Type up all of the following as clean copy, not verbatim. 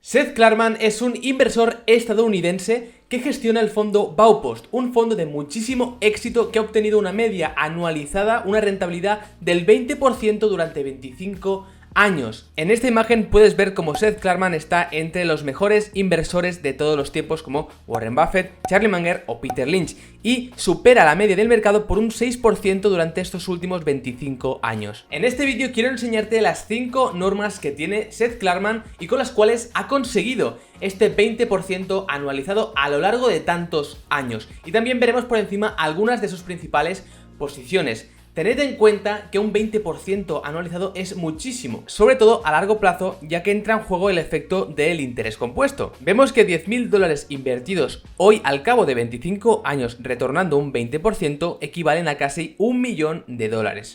Seth Klarman es un inversor estadounidense que gestiona el fondo Baupost, un fondo de muchísimo éxito que ha obtenido una media anualizada, una rentabilidad del 20% durante 25 años. En esta imagen puedes ver cómo Seth Klarman está entre los mejores inversores de todos los tiempos, como Warren Buffett, Charlie Munger o Peter Lynch, y supera la media del mercado por un 6% durante estos últimos 25 años. En este vídeo quiero enseñarte las 5 normas que tiene Seth Klarman y con las cuales ha conseguido este 20% anualizado a lo largo de tantos años. Y también veremos por encima algunas de sus principales posiciones. Tened en cuenta que un 20% anualizado es muchísimo, sobre todo a largo plazo, ya que entra en juego el efecto del interés compuesto. Vemos que $10.000 invertidos hoy al cabo de 25 años retornando un 20% equivalen a casi $1 millón.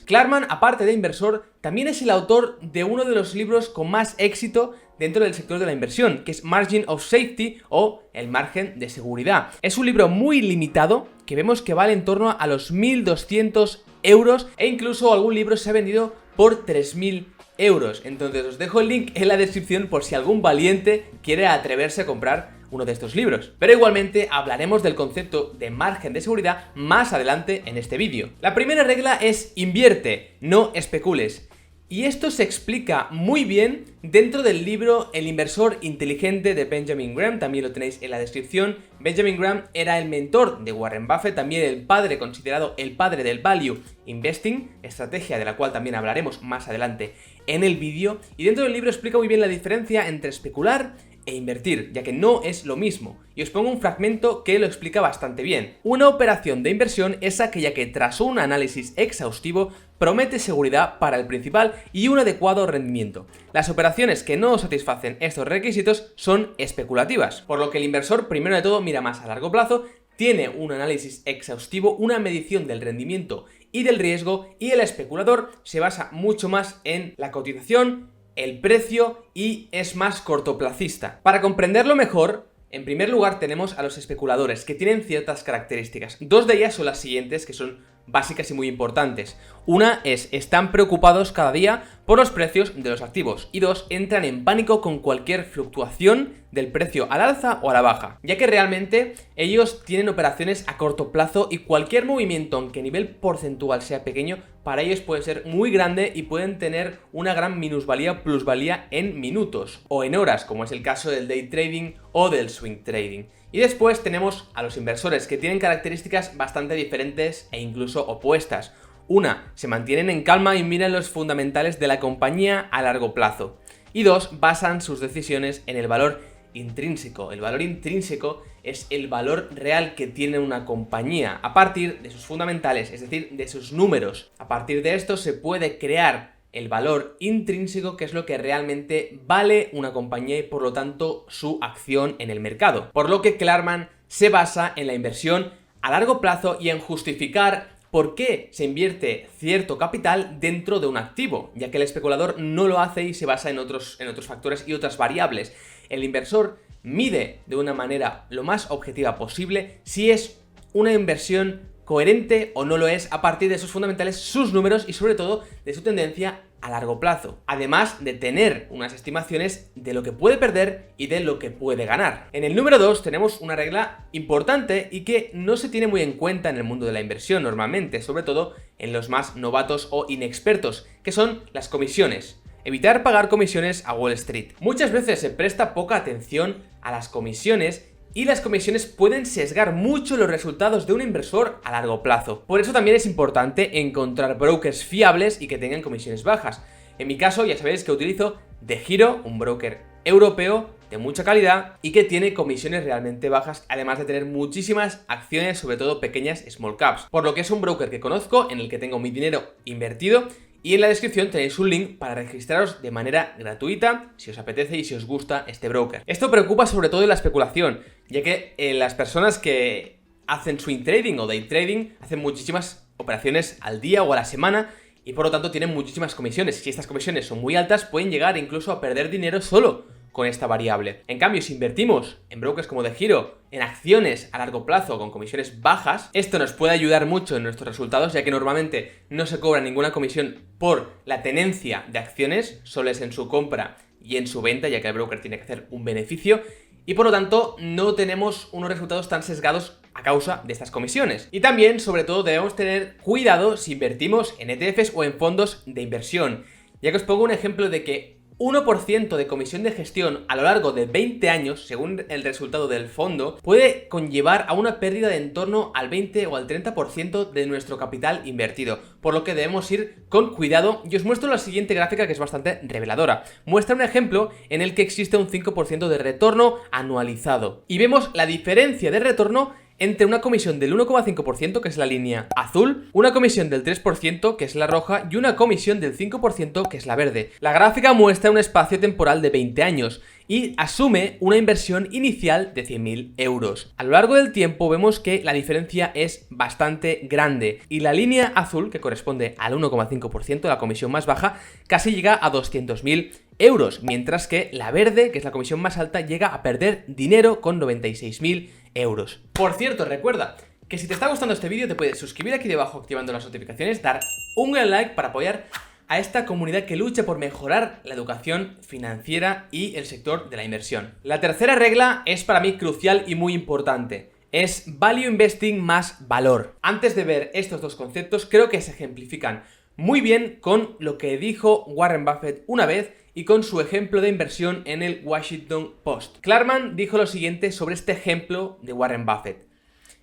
Klarman, aparte de inversor, también es el autor de uno de los libros con más éxito dentro del sector de la inversión, que es Margin of Safety o el margen de seguridad. Es un libro muy limitado que vemos que vale en torno a los 1.200 euros e incluso algún libro se ha vendido por 3.000 euros. Entonces os dejo el link en la descripción por si algún valiente quiere atreverse a comprar uno de estos libros. Pero igualmente hablaremos del concepto de margen de seguridad más adelante en este vídeo. La primera regla es invierte, no especules. Y esto se explica muy bien dentro del libro El inversor inteligente de Benjamin Graham, también lo tenéis en la descripción. Benjamin Graham era el mentor de Warren Buffett, también el padre, considerado el padre del Value Investing, estrategia de la cual también hablaremos más adelante en el vídeo. Y dentro del libro explica muy bien la diferencia entre especular e invertir, ya que no es lo mismo. Y os pongo un fragmento que lo explica bastante bien. Una operación de inversión es aquella que tras un análisis exhaustivo promete seguridad para el principal y un adecuado rendimiento. Las operaciones que no satisfacen estos requisitos son especulativas, por lo que el inversor primero de todo mira más a largo plazo, tiene un análisis exhaustivo, una medición del rendimiento y del riesgo, y el especulador se basa mucho más en la cotización, el precio y es más cortoplacista. Para comprenderlo mejor, en primer lugar tenemos a los especuladores, que tienen ciertas características. Dos de ellas son las siguientes, que son básicas y muy importantes. Una es, están preocupados cada día por los precios de los activos. Y dos, entran en pánico con cualquier fluctuación del precio al alza o a la baja, ya que realmente ellos tienen operaciones a corto plazo y cualquier movimiento, aunque a nivel porcentual sea pequeño, para ellos puede ser muy grande y pueden tener una gran minusvalía o plusvalía en minutos o en horas, como es el caso del day trading o del swing trading. Y después tenemos a los inversores, que tienen características bastante diferentes e incluso opuestas. Una, se mantienen en calma y miran los fundamentales de la compañía a largo plazo. Y dos, basan sus decisiones en el valor intrínseco. El valor intrínseco es el valor real que tiene una compañía a partir de sus fundamentales, es decir, de sus números. A partir de esto se puede crear el valor intrínseco, que es lo que realmente vale una compañía y por lo tanto su acción en el mercado. Por lo que Klarman se basa en la inversión a largo plazo y en justificar por qué se invierte cierto capital dentro de un activo, ya que el especulador no lo hace y se basa en otros factores y otras variables. El inversor mide de una manera lo más objetiva posible si es una inversión coherente o no lo es a partir de sus fundamentales, sus números y sobre todo de su tendencia a largo plazo, además de tener unas estimaciones de lo que puede perder y de lo que puede ganar. En el número 2 tenemos una regla importante y que no se tiene muy en cuenta en el mundo de la inversión normalmente, sobre todo en los más novatos o inexpertos, que son las comisiones. Evitar pagar comisiones a Wall Street. Muchas veces se presta poca atención a las comisiones y las comisiones pueden sesgar mucho los resultados de un inversor a largo plazo. Por eso también es importante encontrar brokers fiables y que tengan comisiones bajas. En mi caso ya sabéis que utilizo DeGiro, un broker europeo de mucha calidad y que tiene comisiones realmente bajas, además de tener muchísimas acciones, sobre todo pequeñas small caps. Por lo que es un broker que conozco, en el que tengo mi dinero invertido. Y en la descripción tenéis un link para registraros de manera gratuita si os apetece y si os gusta este broker. Esto preocupa sobre todo en la especulación, ya que las personas que hacen swing trading o day trading hacen muchísimas operaciones al día o a la semana y por lo tanto tienen muchísimas comisiones. Si estas comisiones son muy altas, pueden llegar incluso a perder dinero solo con esta variable. En cambio, si invertimos en brokers como DeGiro, en acciones a largo plazo con comisiones bajas, esto nos puede ayudar mucho en nuestros resultados, ya que normalmente no se cobra ninguna comisión por la tenencia de acciones, solo es en su compra y en su venta, ya que el broker tiene que hacer un beneficio, y por lo tanto no tenemos unos resultados tan sesgados a causa de estas comisiones. Y también, sobre todo, debemos tener cuidado si invertimos en ETFs o en fondos de inversión, ya que os pongo un ejemplo de que 1% de comisión de gestión a lo largo de 20 años, según el resultado del fondo, puede conllevar a una pérdida de en torno al 20 o al 30% de nuestro capital invertido, por lo que debemos ir con cuidado. Y os muestro la siguiente gráfica, que es bastante reveladora. Muestra un ejemplo en el que existe un 5% de retorno anualizado. Y vemos la diferencia de retorno entre una comisión del 1,5%, que es la línea azul, una comisión del 3%, que es la roja, y una comisión del 5%, que es la verde. La gráfica muestra un espacio temporal de 20 años y asume una inversión inicial de 100.000 euros. A lo largo del tiempo vemos que la diferencia es bastante grande y la línea azul, que corresponde al 1,5%, la comisión más baja, casi llega a 200.000 euros, mientras que la verde, que es la comisión más alta, llega a perder dinero con 96.000 euros. Por cierto, recuerda que si te está gustando este vídeo te puedes suscribir aquí debajo activando las notificaciones, dar un gran like para apoyar a esta comunidad que lucha por mejorar la educación financiera y el sector de la inversión. La tercera regla es para mí crucial y muy importante. Es Value Investing más valor. Antes de ver estos dos conceptos, creo que se ejemplifican muy bien con lo que dijo Warren Buffett una vez y con su ejemplo de inversión en el Washington Post. Clarman dijo lo siguiente sobre este ejemplo de Warren Buffett.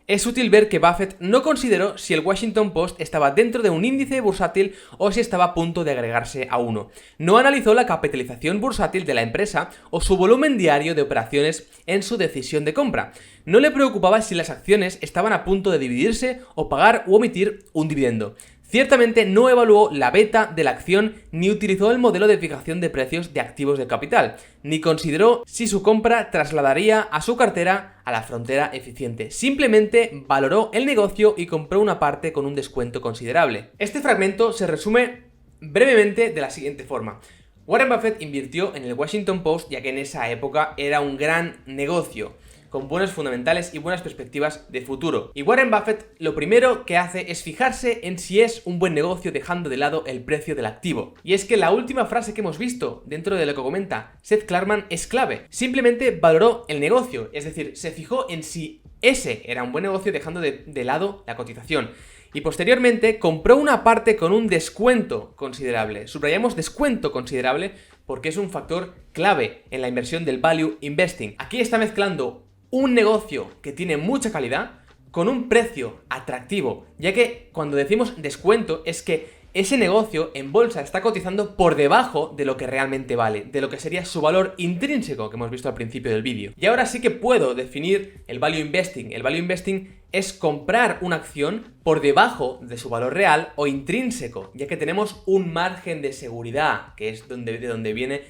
Es útil ver que Buffett no consideró si el Washington Post estaba dentro de un índice bursátil o si estaba a punto de agregarse a uno. No analizó la capitalización bursátil de la empresa o su volumen diario de operaciones en su decisión de compra. No le preocupaba si las acciones estaban a punto de dividirse o pagar u omitir un dividendo. Ciertamente no evaluó la beta de la acción ni utilizó el modelo de fijación de precios de activos de capital, ni consideró si su compra trasladaría a su cartera a la frontera eficiente. Simplemente valoró el negocio y compró una parte con un descuento considerable. Este fragmento se resume brevemente de la siguiente forma. Warren Buffett invirtió en el Washington Post ya que en esa época era un gran negocio, con buenos fundamentales y buenas perspectivas de futuro. Y Warren Buffett lo primero que hace es fijarse en si es un buen negocio dejando de lado el precio del activo. Y es que la última frase que hemos visto dentro de lo que comenta Seth Klarman es clave. Simplemente valoró el negocio, es decir, se fijó en si ese era un buen negocio dejando de lado la cotización. Y posteriormente compró una parte con un descuento considerable. Subrayamos descuento considerable porque es un factor clave en la inversión del Value Investing. Aquí está mezclando un negocio que tiene mucha calidad con un precio atractivo, ya que cuando decimos descuento es que ese negocio en bolsa está cotizando por debajo de lo que realmente vale, de lo que sería su valor intrínseco que hemos visto al principio del vídeo. Y ahora sí que puedo definir el Value Investing. El Value Investing es comprar una acción por debajo de su valor real o intrínseco, ya que tenemos un margen de seguridad, que es de donde viene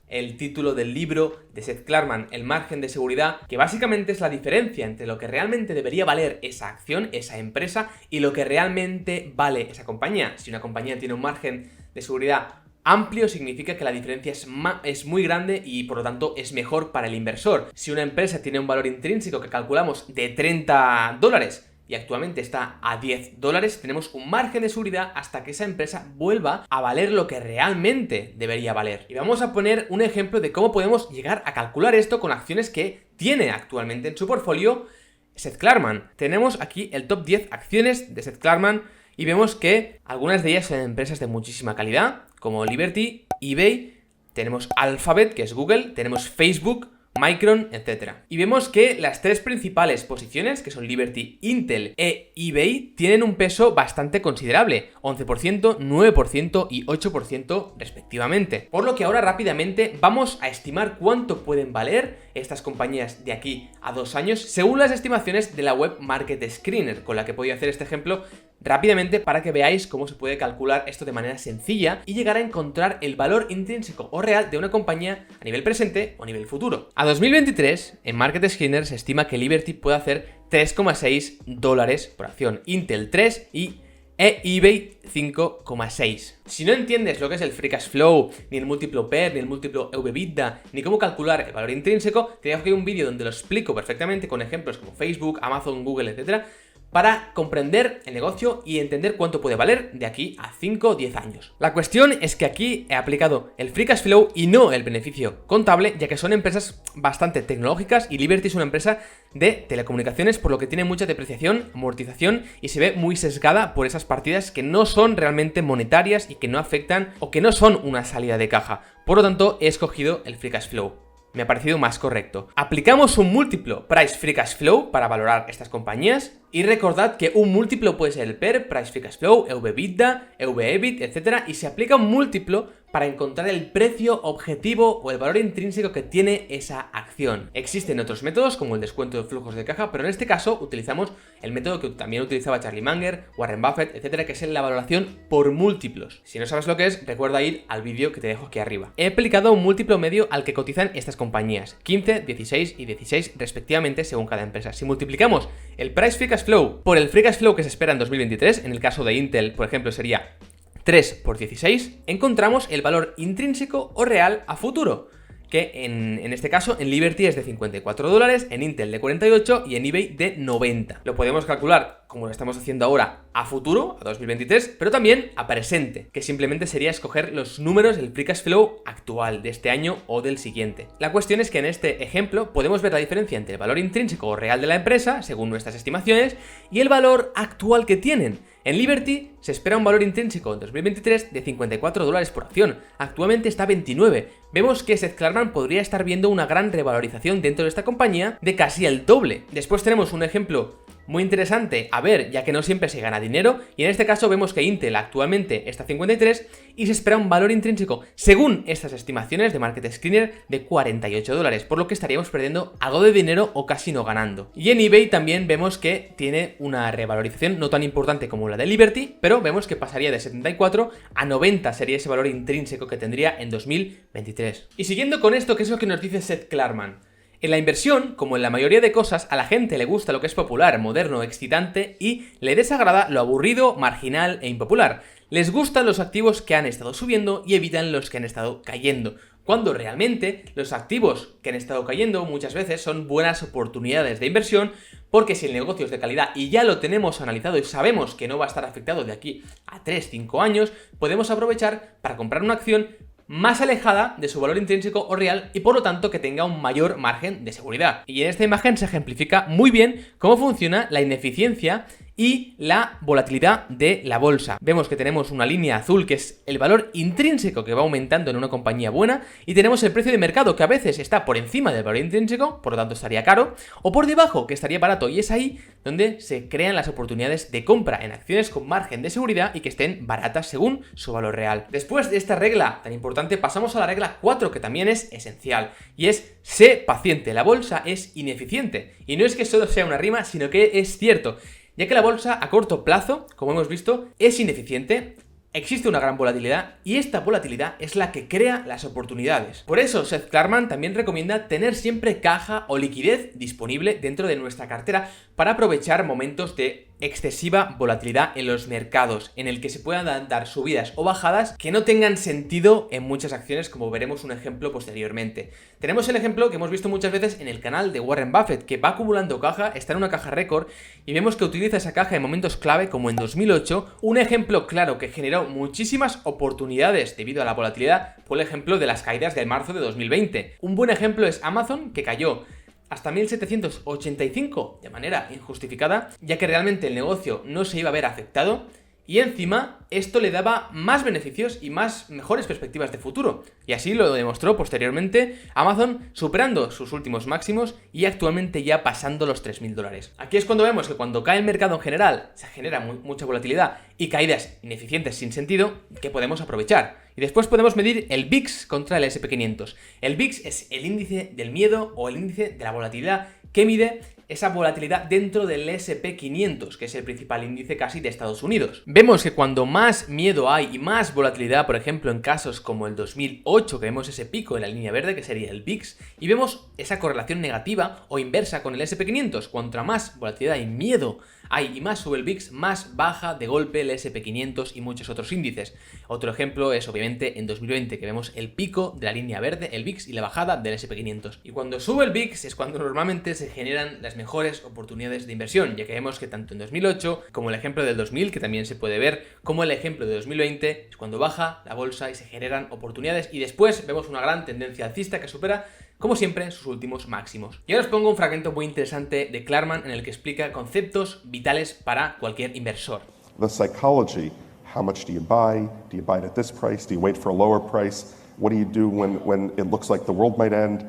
el título del libro de Seth Klarman, el margen de seguridad, que básicamente es la diferencia entre lo que realmente debería valer esa acción, esa empresa, y lo que realmente vale esa compañía. Si una compañía tiene un margen de seguridad amplio, significa que la diferencia es muy grande y por lo tanto es mejor para el inversor. Si una empresa tiene un valor intrínseco que calculamos de $30 y actualmente está a $10, tenemos un margen de seguridad hasta que esa empresa vuelva a valer lo que realmente debería valer. Y vamos a poner un ejemplo de cómo podemos llegar a calcular esto con acciones que tiene actualmente en su portfolio Seth Klarman. Tenemos aquí el top 10 acciones de Seth Klarman y vemos que algunas de ellas son empresas de muchísima calidad, como Liberty, eBay, tenemos Alphabet, que es Google, tenemos Facebook, Micron, etc. Y vemos que las tres principales posiciones, que son Liberty, Intel e eBay, tienen un peso bastante considerable, 11%, 9% y 8% respectivamente. Por lo que ahora rápidamente vamos a estimar cuánto pueden valer estas compañías de aquí a 2 años, según las estimaciones de la web Market Screener, con la que podía hacer este ejemplo rápidamente para que veáis cómo se puede calcular esto de manera sencilla y llegar a encontrar el valor intrínseco o real de una compañía a nivel presente o a nivel futuro. A 2023, en Market Screener se estima que Liberty puede hacer $3,6 por acción, Intel 3 y eBay 5,6. Si no entiendes lo que es el free cash flow, ni el múltiplo PER, ni el múltiplo EV/EBITDA, ni cómo calcular el valor intrínseco, te dejo aquí un vídeo donde lo explico perfectamente con ejemplos como Facebook, Amazon, Google, etc., para comprender el negocio y entender cuánto puede valer de aquí a 5 o 10 años. La cuestión es que aquí he aplicado el Free Cash Flow y no el beneficio contable, ya que son empresas bastante tecnológicas y Liberty es una empresa de telecomunicaciones, por lo que tiene mucha depreciación, amortización y se ve muy sesgada por esas partidas que no son realmente monetarias y que no afectan o que no son una salida de caja. Por lo tanto, he escogido el Free Cash Flow. Me ha parecido más correcto. Aplicamos un múltiplo Price Free Cash Flow para valorar estas compañías y recordad que un múltiplo puede ser el PER, Price Free Cash Flow, EV/EBITDA, EV/EBIT, etc. y se aplica un múltiplo para encontrar el precio objetivo o el valor intrínseco que tiene esa acción. Existen otros métodos como el descuento de flujos de caja, pero en este caso utilizamos el método que también utilizaba Charlie Munger, Warren Buffett, etc., que es la valoración por múltiplos. Si no sabes lo que es, recuerda ir al vídeo que te dejo aquí arriba. He aplicado un múltiplo medio al que cotizan estas compañías, 15, 16 y 16 respectivamente según cada empresa. Si multiplicamos el Price Free Cash Flow por el Free Cash Flow que se espera en 2023, en el caso de Intel, por ejemplo, sería 3 por 16, encontramos el valor intrínseco o real a futuro, que en este caso en Liberty es de $54, en Intel de 48 y en eBay de 90. Lo podemos calcular, como lo estamos haciendo ahora, a futuro, a 2023, pero también a presente, que simplemente sería escoger los números del Free Cash Flow actual de este año o del siguiente. La cuestión es que en este ejemplo podemos ver la diferencia entre el valor intrínseco o real de la empresa, según nuestras estimaciones, y el valor actual que tienen. En Liberty se espera un valor intrínseco en 2023 de $54 por acción, actualmente está a 29. Vemos que Seth Klarman podría estar viendo una gran revalorización dentro de esta compañía de casi el doble. Después tenemos un ejemplo muy interesante a ver, ya que no siempre se gana dinero, y en este caso vemos que Intel actualmente está a 53 y se espera un valor intrínseco, según estas estimaciones de Market Screener, de $48, por lo que estaríamos perdiendo algo de dinero o casi no ganando. Y en eBay también vemos que tiene una revalorización no tan importante como la de Liberty, pero vemos que pasaría de 74 a 90 sería ese valor intrínseco que tendría en 2023. Y siguiendo con esto, ¿qué es lo que nos dice Seth Klarman? En la inversión, como en la mayoría de cosas, a la gente le gusta lo que es popular, moderno, excitante y le desagrada lo aburrido, marginal e impopular. Les gustan los activos que han estado subiendo y evitan los que han estado cayendo, cuando realmente los activos que han estado cayendo muchas veces son buenas oportunidades de inversión, porque si el negocio es de calidad y ya lo tenemos analizado y sabemos que no va a estar afectado de aquí a 3-5 años, podemos aprovechar para comprar una acción más alejada de su valor intrínseco o real y por lo tanto que tenga un mayor margen de seguridad. Y en esta imagen se ejemplifica muy bien cómo funciona la ineficiencia y la volatilidad de la bolsa. Vemos que tenemos una línea azul que es el valor intrínseco que va aumentando en una compañía buena y tenemos el precio de mercado que a veces está por encima del valor intrínseco, por lo tanto estaría caro, o por debajo que estaría barato, y es ahí donde se crean las oportunidades de compra en acciones con margen de seguridad y que estén baratas según su valor real. Después de esta regla tan importante pasamos a la regla 4, que también es esencial, y es sé paciente. La bolsa es ineficiente y no es que solo sea una rima, sino que es cierto, ya que la bolsa a corto plazo, como hemos visto, es ineficiente, existe una gran volatilidad y esta volatilidad es la que crea las oportunidades. Por eso Seth Klarman también recomienda tener siempre caja o liquidez disponible dentro de nuestra cartera para aprovechar momentos de excesiva volatilidad en los mercados, en el que se puedan dar subidas o bajadas que no tengan sentido en muchas acciones, como veremos un ejemplo posteriormente. Tenemos el ejemplo que hemos visto muchas veces en el canal de Warren Buffett, que va acumulando caja, está en una caja récord y vemos que utiliza esa caja en momentos clave como en 2008. Un ejemplo claro que generó muchísimas oportunidades debido a la volatilidad fue el ejemplo de las caídas de marzo de 2020. Un buen ejemplo es Amazon, que cayó hasta 1785 de manera injustificada, ya que realmente el negocio no se iba a ver afectado y encima esto le daba más beneficios y mejores perspectivas de futuro. Y así lo demostró posteriormente Amazon, superando sus últimos máximos y actualmente ya pasando los $3.000. Aquí es cuando vemos que cuando cae el mercado en general se genera mucha volatilidad y caídas ineficientes sin sentido que podemos aprovechar. Y después podemos medir el VIX contra el SP500. El VIX es el índice del miedo o el índice de la volatilidad que mide esa volatilidad dentro del SP500, que es el principal índice casi de Estados Unidos. Vemos que cuando más miedo hay y más volatilidad, por ejemplo en casos como el 2008, que vemos ese pico en la línea verde, que sería el VIX, y vemos esa correlación negativa o inversa con el SP500, cuanto más volatilidad y miedo hay y más sube el VIX, más baja de golpe el SP500 y muchos otros índices. Otro ejemplo es obviamente en 2020, que vemos el pico de la línea verde, el VIX, y la bajada del SP500. Y cuando sube el VIX es cuando normalmente se generan las mejores oportunidades de inversión, ya que vemos que tanto en 2008 como el ejemplo del 2000, que también se puede ver, como el ejemplo de 2020, es cuando baja la bolsa y se generan oportunidades y después vemos una gran tendencia alcista que supera, como siempre, sus últimos máximos. Y ahora os pongo un fragmento muy interesante de Klarman en el que explica conceptos vitales para cualquier inversor. The psychology, how much do you buy? Do you buy it at this price? Do you wait for a lower price? What do you do when it looks like the world might end?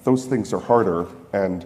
Those things are harder, and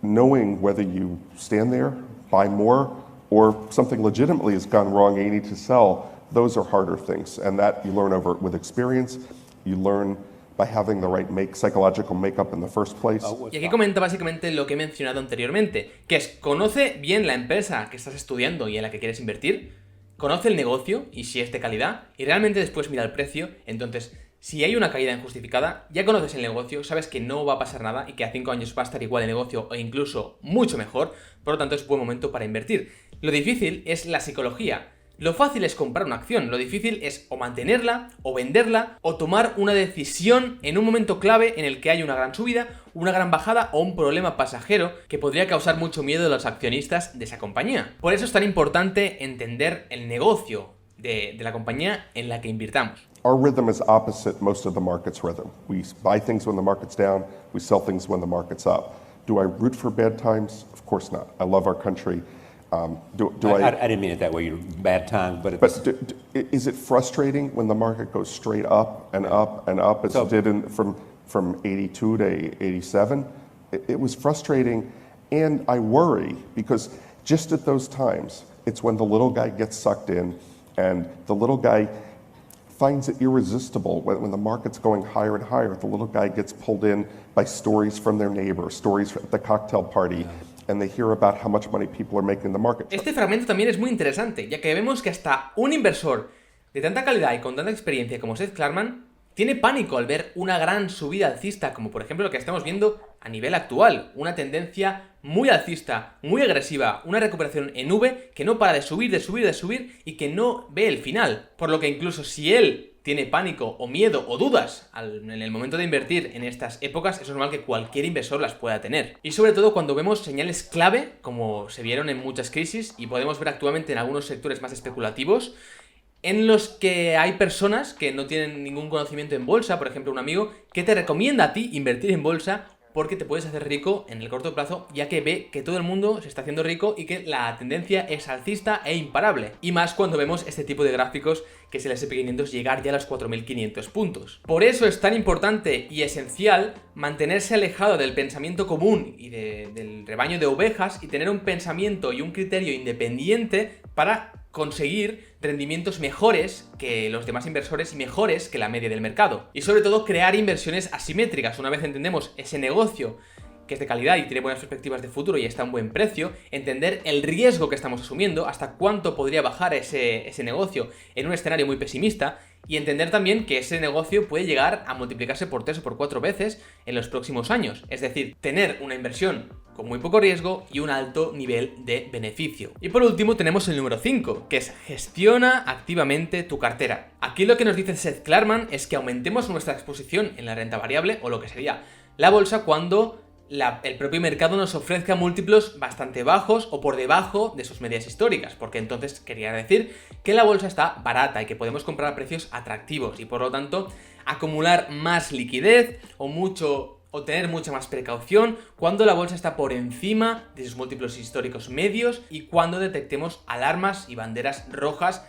knowing whether you stand there, buy more, or something legitimately has gone wrong and you need to sell, those are harder things, and that you learn over with experience. You learn by having the right psychological makeup in the first place. Y aquí comenta básicamente lo que he mencionado anteriormente, que es: conoce bien la empresa que estás estudiando y en la que quieres invertir, conoce el negocio y si es de calidad, y realmente después mira el precio. Entonces, si hay una caída injustificada, ya conoces el negocio, sabes que no va a pasar nada y que a 5 años va a estar igual el negocio o incluso mucho mejor, por lo tanto es buen momento para invertir. Lo difícil es la psicología. Lo fácil es comprar una acción, lo difícil es o mantenerla, o venderla, o tomar una decisión en un momento clave en el que hay una gran subida, una gran bajada o un problema pasajero que podría causar mucho miedo a los accionistas de esa compañía. Por eso es tan importante entender el negocio de la compañía en la que invirtamos. Our rhythm is opposite most of the market's rhythm. We buy things when the market's down, we sell things when the market's up. Do I root for bad times? Of course not. I love our country. I didn't mean it that way, bad time, but is it frustrating when the market goes straight up and up and up as it did from 82 to 87? It was frustrating, and I worry because just at those times, it's when the little guy gets sucked in, and the little guy finds it irresistible when the market's going higher and higher. The little guy gets pulled in by stories from their neighbor, stories at the cocktail party. And they hear about how much money people are making in the market. Este fragmento también es muy interesante, ya que vemos que hasta un inversor de tanta calidad y con tanta experiencia como Seth Klarman tiene pánico al ver una gran subida alcista, como por ejemplo lo que estamos viendo a nivel actual, una tendencia muy alcista, muy agresiva, una recuperación en V que no para de subir, de subir, de subir y que no ve el final. Por lo que incluso si él tiene pánico o miedo o dudas en el momento de invertir en estas épocas, es normal que cualquier inversor las pueda tener. Y sobre todo cuando vemos señales clave, como se vieron en muchas crisis y podemos ver actualmente en algunos sectores más especulativos, en los que hay personas que no tienen ningún conocimiento en bolsa, por ejemplo un amigo, que te recomienda a ti invertir en bolsa porque te puedes hacer rico en el corto plazo, ya que ve que todo el mundo se está haciendo rico y que la tendencia es alcista e imparable. Y más cuando vemos este tipo de gráficos, que es el S&P 500 llegar ya a los 4.500 puntos. Por eso es tan importante y esencial mantenerse alejado del pensamiento común y del rebaño de ovejas y tener un pensamiento y un criterio independiente para conseguir rendimientos mejores que los demás inversores y mejores que la media del mercado. Y sobre todo crear inversiones asimétricas. Una vez entendemos ese negocio que es de calidad y tiene buenas perspectivas de futuro y está a un buen precio, entender el riesgo que estamos asumiendo, hasta cuánto podría bajar ese negocio en un escenario muy pesimista, y entender también que ese negocio puede llegar a multiplicarse por 3 o por 4 veces en los próximos años. Es decir, tener una inversión con muy poco riesgo y un alto nivel de beneficio. Y por último tenemos el número 5, que es gestiona activamente tu cartera. Aquí lo que nos dice Seth Klarman es que aumentemos nuestra exposición en la renta variable, o lo que sería la bolsa, cuando el propio mercado nos ofrezca múltiplos bastante bajos o por debajo de sus medias históricas, porque entonces quería decir que la bolsa está barata y que podemos comprar a precios atractivos y por lo tanto acumular más liquidez o tener mucha más precaución cuando la bolsa está por encima de sus múltiplos históricos medios y cuando detectemos alarmas y banderas rojas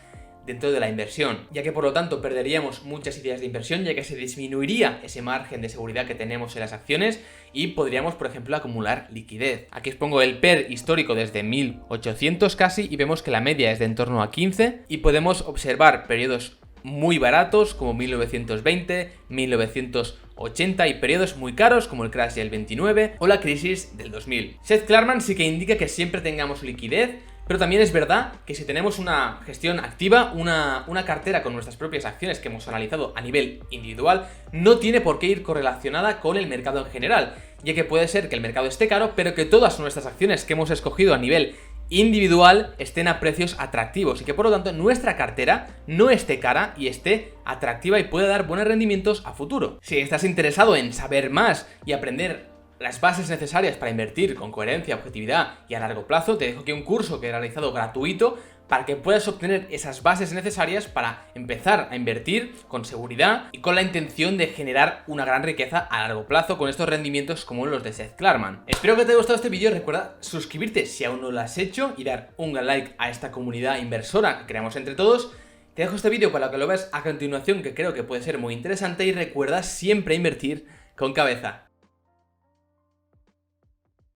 dentro de la inversión, ya que por lo tanto perderíamos muchas ideas de inversión, ya que se disminuiría ese margen de seguridad que tenemos en las acciones y podríamos, por ejemplo, acumular liquidez. Aquí os pongo el PER histórico desde 1800 casi y vemos que la media es de en torno a 15 y podemos observar periodos muy baratos como 1920, 1980 y periodos muy caros como el crash del 29 o la crisis del 2000. Seth Klarman sí que indica que siempre tengamos liquidez, pero también es verdad que si tenemos una gestión activa, una cartera con nuestras propias acciones que hemos analizado a nivel individual, no tiene por qué ir correlacionada con el mercado en general, ya que puede ser que el mercado esté caro, pero que todas nuestras acciones que hemos escogido a nivel individual estén a precios atractivos y que por lo tanto nuestra cartera no esté cara y esté atractiva y pueda dar buenos rendimientos a futuro. Si estás interesado en saber más y aprender las bases necesarias para invertir con coherencia, objetividad y a largo plazo, te dejo aquí un curso que he realizado gratuito para que puedas obtener esas bases necesarias para empezar a invertir con seguridad y con la intención de generar una gran riqueza a largo plazo con estos rendimientos como los de Seth Klarman. Espero que te haya gustado este vídeo. Recuerda suscribirte si aún no lo has hecho y dar un gran like a esta comunidad inversora que creamos entre todos. Te dejo este vídeo para que lo veas a continuación, que creo que puede ser muy interesante, y recuerda siempre invertir con cabeza.